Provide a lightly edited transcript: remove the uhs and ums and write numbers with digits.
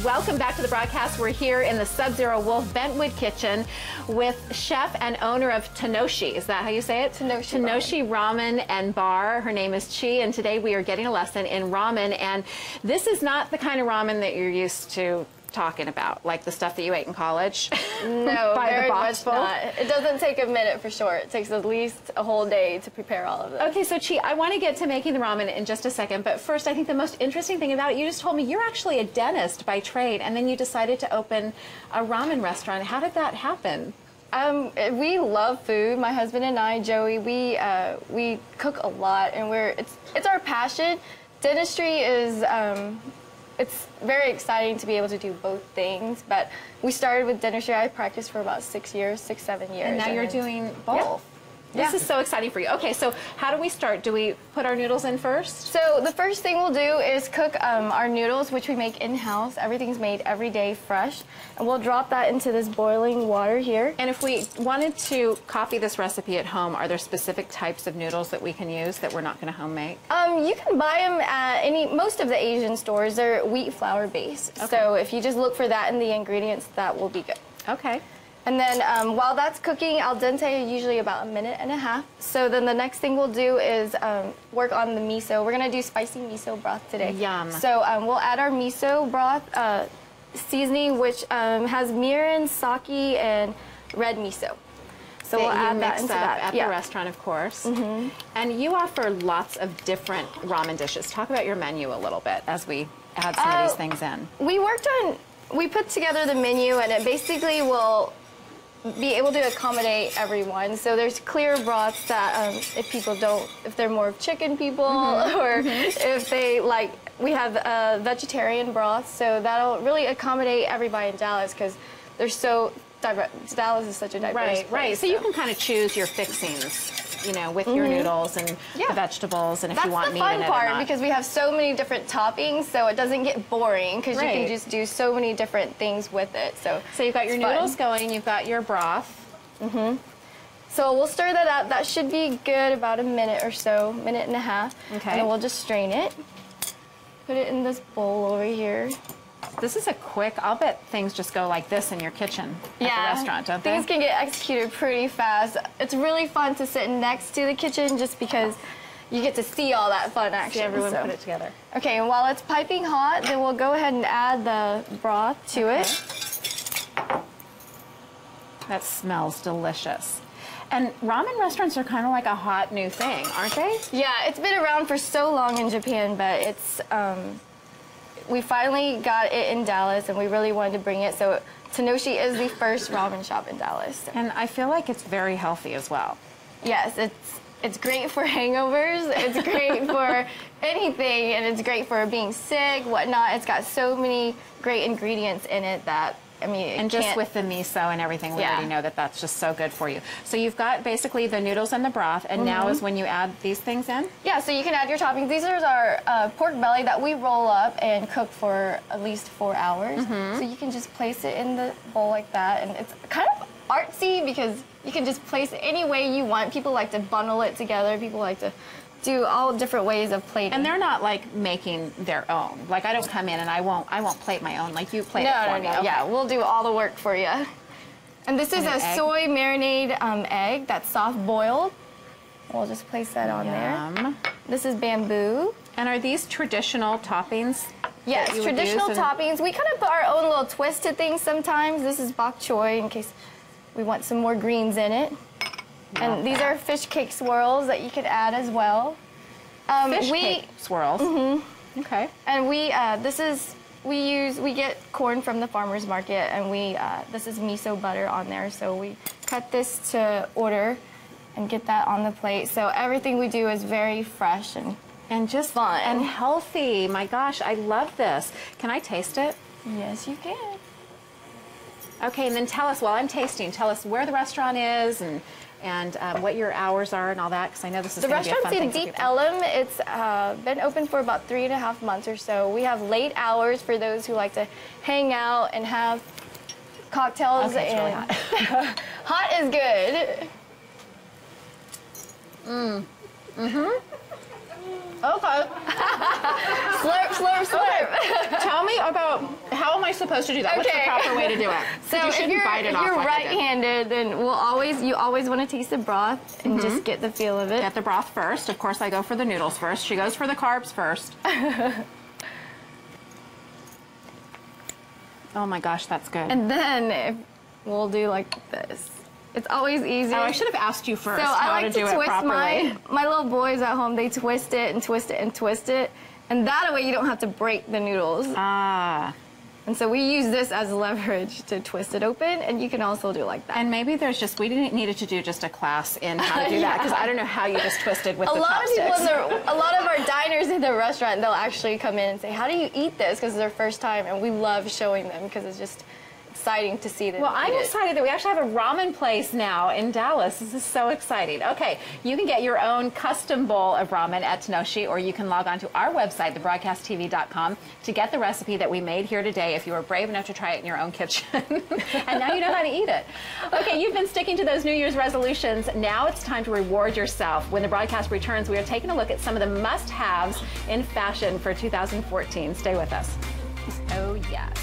Welcome back to the broadcast. We're here in the Sub-Zero Wolf Bentwood kitchen with chef and owner of Tanoshii. Is that how you say it? Tanoshii Ramen and Bar. Her name is Chi, and today we are getting a lesson in ramen. And this is not the kind of ramen that you're used to talking about, like the stuff that you ate in college. No, very much full. not. It doesn't take a minute for sure. It takes at least a whole day to prepare all of this. Okay, so Chi, I want to get to making the ramen in just a second, but first I think the most interesting thing about it, you just told me you're actually a dentist by trade, and then you decided to open a ramen restaurant. How did that happen? We love food. My husband and I, Joey, we cook a lot, and it's our passion. Dentistry is it's very exciting to be able to do both things, but we started with dentistry. I practiced for about 6 years, 7 years. And now you're doing both. Yeah. This is so exciting for you. Okay, so how do we start? Do we put our noodles in first? So the first thing we'll do is cook our noodles, which we make in-house. Everything's made every day fresh. And we'll drop that into this boiling water here. And if we wanted to copy this recipe at home, are there specific types of noodles that we can use that we're not going to home make? You can buy them at most of the Asian stores. They're wheat flour based. Okay. So if you just look for that in the ingredients, that will be good. Okay. And then while that's cooking, al dente, usually about 1.5 minutes. So then the next thing we'll do is work on the miso. We're going to do spicy miso broth today. Yum. So we'll add our miso broth seasoning, which has mirin, sake, and red miso. So we'll add that into that. At the restaurant, of course. Mm-hmm. And you offer lots of different ramen dishes. Talk about your menu a little bit as we add some of these things in. We put together the menu, and it basically will be able to accommodate everyone. So there's clear broths that if they're more of chicken people, or if they like, we have vegetarian broths, so that'll really accommodate everybody in Dallas because they're so diverse. Dallas is such a diverse place. Right. So you can kind of choose your fixings, you know, with your noodles and the vegetables, and if you want meat in it or not. That's the fun part, because we have so many different toppings, so it doesn't get boring, because you can just do so many different things with it. So you've got your noodles going, you've got your broth. So we'll stir that up. That should be good, about 1 minute or so, 1.5 minutes. Okay. And then we'll just strain it. Put it in this bowl over here. This is a quick, I'll bet things just go like this in your kitchen at the restaurant, don't they? Things can get executed pretty fast. It's really fun to sit next to the kitchen just because you get to see all that fun action. See everyone put it together. Okay, and while it's piping hot, then we'll go ahead and add the broth to it. That smells delicious. And ramen restaurants are kind of like a hot new thing, aren't they? Yeah, it's been around for so long in Japan, but it's we finally got it in Dallas, and we really wanted to bring it. So Tanoshii is the first ramen shop in Dallas. And I feel like it's very healthy as well. Yes, it's great for hangovers. It's great for anything, and it's great for being sick, whatnot. It's got so many great ingredients in it that, I mean, and just with the miso and everything, we already know that that's just so good for you. So you've got basically the noodles and the broth, and now is when you add these things in? Yeah, so you can add your toppings. These are our pork belly that we roll up and cook for at least 4 hours. So you can just place it in the bowl like that, and it's kind of artsy because you can just place it any way you want. People like to bundle it together. People like to do all different ways of plating. And they're not like making their own. Like I don't come in and I won't plate my own. Like you plate it for me. Okay. Yeah, we'll do all the work for you. And this is a soy marinade egg that's soft boiled. We'll just place that on there. This is bamboo. And are these traditional toppings? Yes, traditional toppings. We kind of put our own little twist to things sometimes. This is bok choy in case we want some more greens in it. And these are fish cake swirls that you could add as well. Fish cake swirls. Okay. And we get corn from the farmer's market, and this is miso butter on there. So we cut this to order and get that on the plate. So everything we do is very fresh and just fun and healthy. My gosh, I love this. Can I taste it? Yes, you can. Okay, and then tell us, while I'm tasting, tell us where the restaurant is and what your hours are and all that, because I know this is going to be a fun thing. The restaurant's in Deep Ellum. It's been open for about 3.5 months or so. We have late hours for those who like to hang out and have cocktails. Okay, it's really hot. Hot is good. Okay. Slurp, slurp, slurp. Okay. Tell me about how am I supposed to do that? What's the proper way to do it? So you if shouldn't bite it off you're like I did. right-handed, then you always want to taste the broth and just get the feel of it. Get the broth first. Of course, I go for the noodles first. She goes for the carbs first. Oh my gosh, that's good. And then we'll do like this. It's always easy. Oh, I should have asked you first So how I like to do it twist properly. my little boys at home. They twist it and twist it and twist it, and that way you don't have to break the noodles. Ah. And so we use this as leverage to twist it open, and you can also do like that. And maybe we needed to do just a class in how to do that, because I don't know how you just twisted with the chopsticks. A lot of our diners in the restaurant, they'll actually come in and say, "How do you eat this?" Because it's their first time, and we love showing them because it's just exciting to see them. Well, I'm eat it. excited that we actually have a ramen place now in Dallas. This is so exciting. Okay, you can get your own custom bowl of ramen at Tanoshii, or you can log on to our website, thebroadcasttv.com, to get the recipe that we made here today if you were brave enough to try it in your own kitchen. And now you know how to eat it. Okay, you've been sticking to those New Year's resolutions. Now it's time to reward yourself. When the broadcast returns, we are taking a look at some of the must-haves in fashion for 2014. Stay with us. Oh, yes.